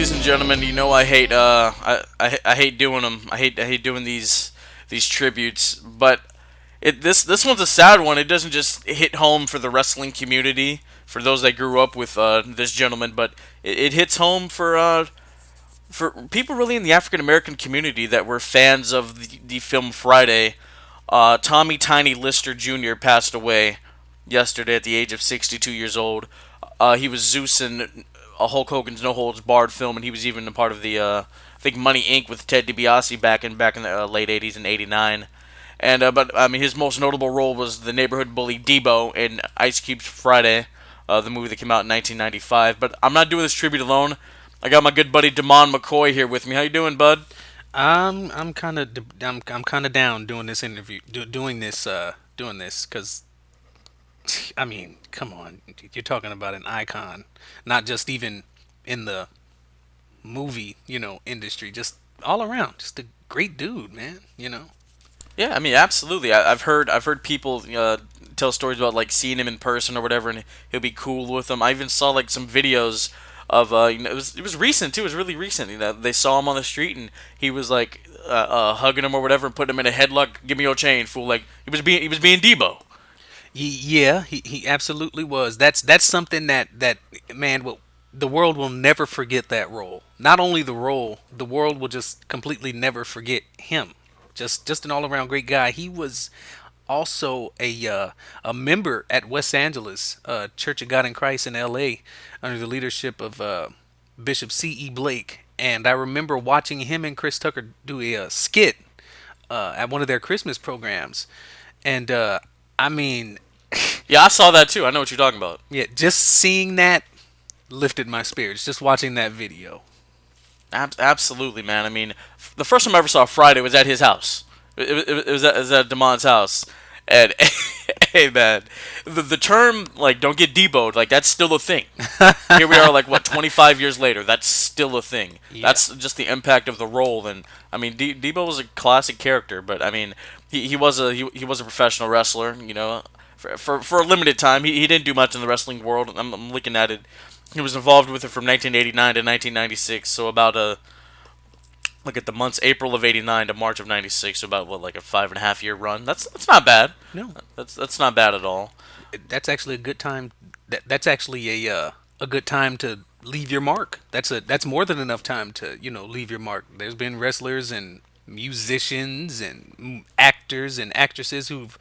ladies and gentlemen, you know I hate I hate doing them. I hate doing these tributes, but this one's a sad one. It doesn't just hit home for the wrestling community, for those that grew up with this gentleman, but it hits home for people really in the African American community that were fans of the film Friday. Tommy Tiny Lister Jr. passed away yesterday at the age of 62 years old. He was Zeus in Hulk Hogan's No Holds Barred film, and he was even a part of the I think Money Inc. with Ted DiBiase back in the late '80s and '89. And but I mean his most notable role was the neighborhood bully Debo in Ice Cube's Friday, the movie that came out in 1995. But I'm not doing this tribute alone. I got my good buddy Damon McCoy here with me. How you doing, bud? I'm kind of down doing this interview, doing this because I mean, come on, you're talking about an icon, not just even in the movie, industry, just all around, just a great dude, man. Yeah, I mean, absolutely. I've heard people tell stories about like seeing him in person or whatever, and he'll be cool with them. I even saw like some videos of it was recent too. It was really recent. They saw him on the street and he was like hugging him or whatever, and putting him in a headlock. Give me your chain, fool! Like he was being Debo. Yeah, he absolutely was. That's something that man will the world will never forget that role. Not only the role, the world will just completely never forget him. Just an all around great guy. He was also a member at West Angeles Church of God in Christ in L.A. under the leadership of Bishop C.E. Blake. And I remember watching him and Chris Tucker do a skit at one of their Christmas programs. And I mean, Yeah, I saw that too. I know what you're talking about. yeah, just seeing that lifted my spirits. Just watching that video. Absolutely, man. I mean, the first time I ever saw Friday was at his house. It was at Damon's house, and hey, man, the term like "don't get deboed" like that's still a thing. Here we are, like what 25 years later, that's still a thing. Yeah. That's just the impact of the role. And I mean, Debo was a classic character, but I mean, he was a professional wrestler. For a limited time, he didn't do much in the wrestling world. I'm looking at it. He was involved with it from 1989 to 1996, so about look at the months April of '89 to March of '96, so about what like a 5.5 year run. That's not bad. No, That's not bad at all. that's actually a good time. That's actually a good time to leave your mark. That's more than enough time to leave your mark. There's been wrestlers and musicians and actors and actresses who've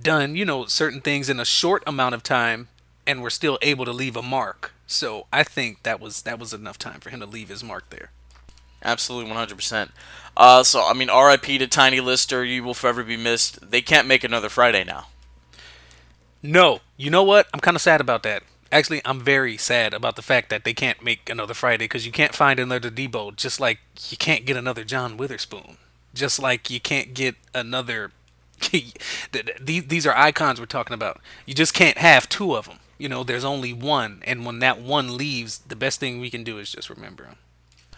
done certain things in a short amount of time and were still able to leave a mark. So I think that was enough time for him to leave his mark there. Absolutely, 100%. So I mean, R.I.P. to Tiny Lister. You will forever be missed. They can't make another Friday now. No, you know what? I'm kind of sad about that. Actually, I'm very sad about the fact that they can't make another Friday because you can't find another Debo, just like you can't get another John Witherspoon, just like you can't get another. These are icons we're talking about. You just can't have two of them. There's only one, and when that one leaves, the best thing we can do is just remember him.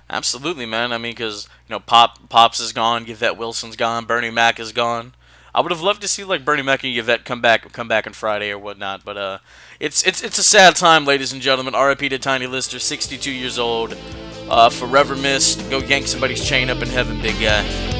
Absolutely, man. I mean, because Pops is gone, Yvette Wilson's gone, Bernie Mac is gone. I would have loved to see like Bernie Mac and Yvette come back on Friday or whatnot. But it's a sad time, ladies and gentlemen. R.I.P. to Tiny Lister, 62 years old, forever missed. Go yank somebody's chain up in heaven, big guy.